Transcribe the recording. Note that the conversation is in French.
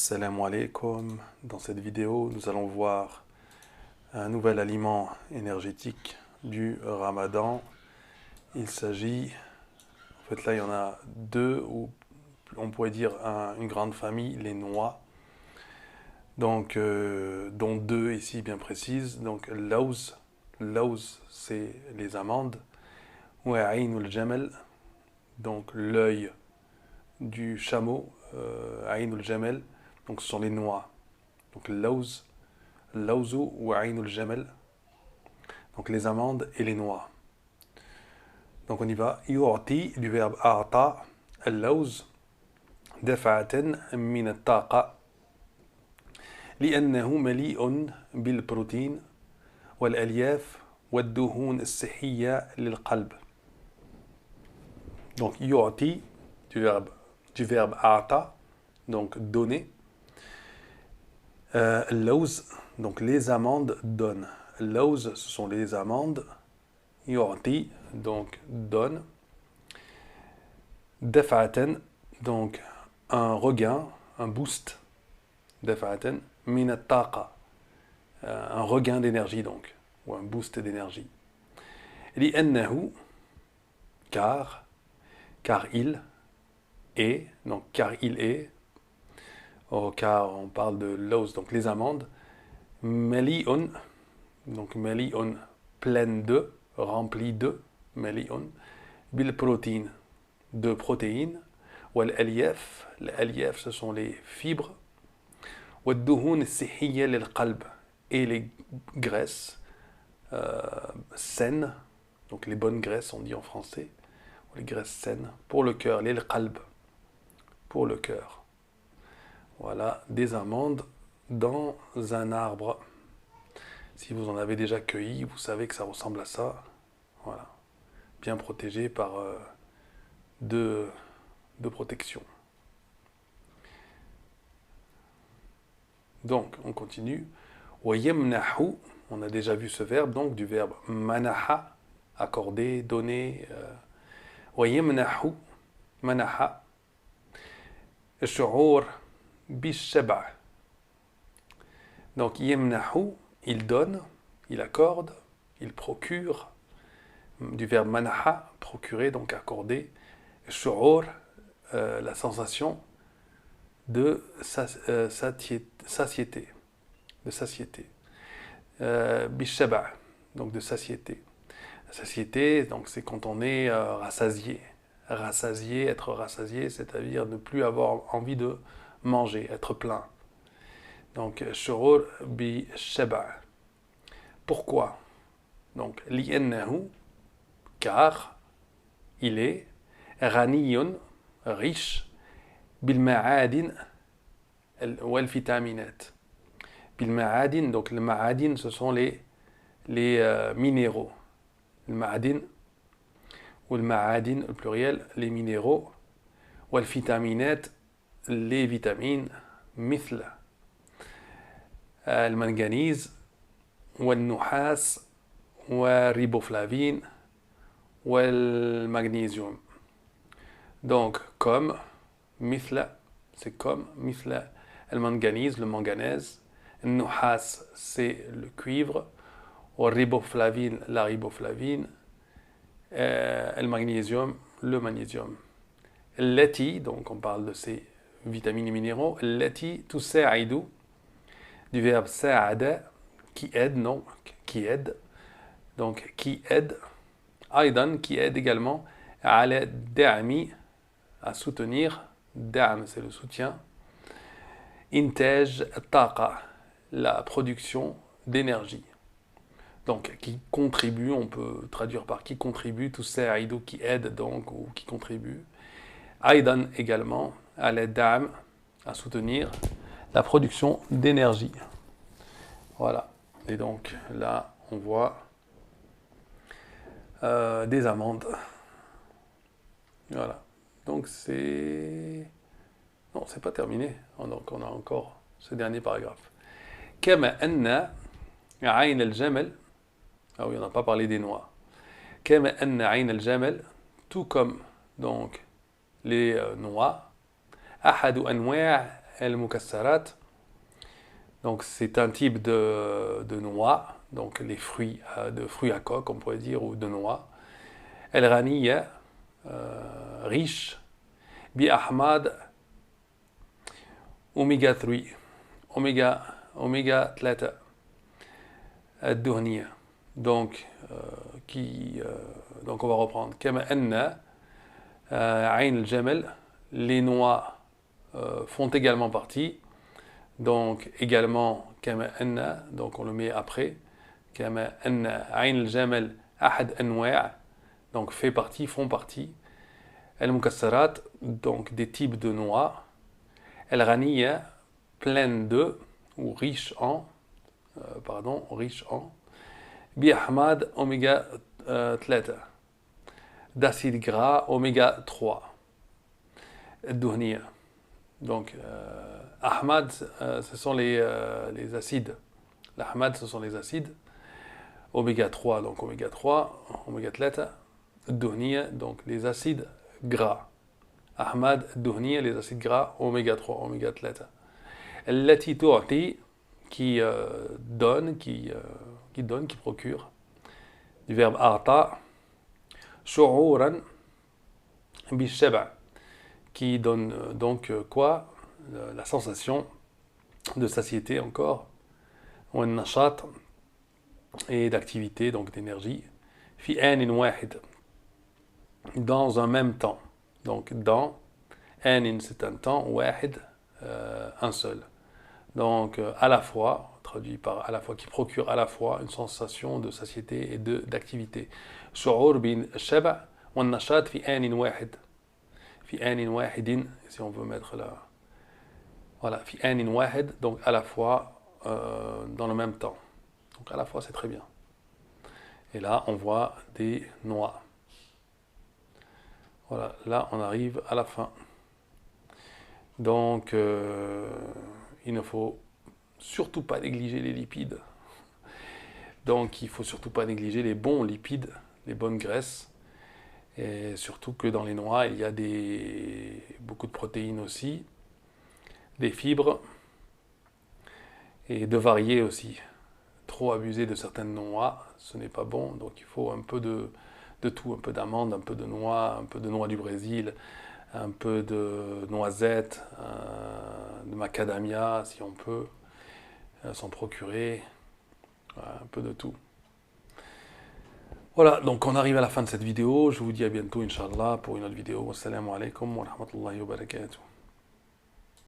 Assalamu alaikum. Dans cette vidéo, nous allons voir un nouvel aliment énergétique du Ramadan. Il s'agit, en fait là il y en a deux, ou on pourrait dire une grande famille, les noix. Donc, dont deux ici bien précises. Donc, l'awz, c'est les amandes. Ou aïnul jamal, donc l'œil du chameau, aïnul jamal, donc ce sont les noix. Donc l'awz, l'awzu ou aïnul jamal, donc les amandes et les noix. Donc on y va. Yu'ti du verbe a'ta, al-lawz, daf'atan min at-taqa, لأنه مليء بالبروتين والألياف والدهون الصحية للقلب. Donc yu'ti du verbe a'ta, donc donner. L'awz, donc les amandes donnent. L'awz, ce sont les amandes. Yu'ti, donc donne. Daf'atan, donc un regain, un boost. Daf'atan min at-taqa, un regain d'énergie donc, ou un boost d'énergie. Li'annahu, car il est, donc car il est, car on parle de l'awz, donc les amandes, mali'un, donc mali'un, pleine de, remplie de, mali'un, bil protéine, de protéines, wal aliyaf, les aliyaf ce sont les fibres, wal duhun sihiyya lil qalb, et les graisses saines, donc les bonnes graisses on dit en français, ou les graisses saines, pour le cœur, lil qalb, pour le cœur. Voilà, des amandes dans un arbre. Si vous en avez déjà cueilli, vous savez que ça ressemble à ça. Voilà, bien protégé par deux protections. Donc, on continue. وَيَمْنَحُ, on a déjà vu ce verbe, donc du verbe manaha, accorder, donner. وَيَمْنَحُ, manaha, الشعور بالشبع. Donc, yemnahu, il donne, il accorde, il procure, du verbe manaha, procurer, donc accorder, shu'ur, la sensation de satiété, bishaba, donc de satiété. La satiété, donc c'est quand on est rassasié, être rassasié, c'est-à-dire ne plus avoir envie de manger, être plein. Donc, shurur bi shaba. Pourquoi? Donc, li'annahu, car il est ghaniyun, riche, bil ma'adin wal vitaminat. Bil ma'adin, donc le ma'adin, ce sont les minéraux. Le ma'adin, ou le ma'adin, au pluriel, les minéraux, wal vitaminat, les vitamines, مثل المنغنيز والنحاس والريبوفlavine والمagnésium. Donc comme مثل, c'est comme مثل المنغنيز, le manganèse, النحاس c'est le cuivre, والريبوفlavine, la riboflavine, le magnésium, le magnésium. التي, donc on parle de ces vitamines et minéraux, التي تساعد, du verbe sa'ada, qui aide, non, qui aide, donc qui aide, أيضا, qui aide également, على الدعم, à soutenir, da'am c'est le soutien, إنتاج الطاقة, la production d'énergie. Donc qui contribue, on peut traduire par qui contribue, تساعد, qui aide donc, ou qui contribue. أيضا également, على الدعم, à soutenir la production d'énergie. Voilà. Et donc là, on voit des amandes. Voilà. Donc c'est... Non, c'est pas terminé. Donc on a encore ce dernier paragraphe. كما أن عين الجمل. Ah oui, on n'a pas parlé des noix. كما أن عين الجمل, tout comme donc les noix, أحد أنواع المكسرات. Donc c'est un type de noix, donc les fruits, de fruits à coque on pourrait dire, ou de noix. الغنية riche بأحماض oméga 3 oméga 3 الدهنية. Donc donc on va reprendre كما أن عين الجمل, les noix font également partie. Donc également كما أن, donc on le met après, كما أن عين الجمل أحد أنواع, donc fait partie, font partie. المكسرات, donc des types de noix. الغنية, pleine de, ou riche en, riche en. بأحماض oméga 3, d'acides gras oméga 3. الدهنية. Donc, Ahmad, ce sont les acides. L'Ahmad, ce sont les acides. Oméga 3, donc oméga 3, oméga 3. Duhniya, donc les acides gras. Ahmad, Duhniya, les acides gras, oméga 3, oméga 3. Allati tu'ti, qui donne, qui procure. Du verbe a'ta. Shu'uran bi-shaba', qui donne donc quoi? La sensation de satiété encore, ou nashat, et d'activité, donc d'énergie. Fi anin wahid, dans un même temps. Donc dans, anin c'est un temps, wahid, un seul. Donc à la fois, traduit par à la fois, qui procure à la fois une sensation de satiété et d'activité. Shu'ur bin shaba' wa nashat fi anin wahid. Fi anin wahidin, si on veut mettre là. Voilà, fi anin wahid, donc à la fois, dans le même temps. Donc à la fois, c'est très bien. Et là, on voit des noix. Voilà, là, on arrive à la fin. Donc, il ne faut surtout pas négliger les lipides. Donc, il ne faut surtout pas négliger les bons lipides, les bonnes graisses. Et surtout que dans les noix, il y a beaucoup de protéines aussi, des fibres et de varier aussi. Trop abuser de certaines noix, ce n'est pas bon. Donc il faut un peu de tout, un peu d'amandes, un peu de noix du Brésil, un peu de noisettes, de macadamia si on peut s'en procurer, un peu de tout. Voilà, donc on arrive à la fin de cette vidéo. Je vous dis à bientôt, Inch'Allah, pour une autre vidéo. Wassalamu alaikum wa rahmatullahi wa barakatuh.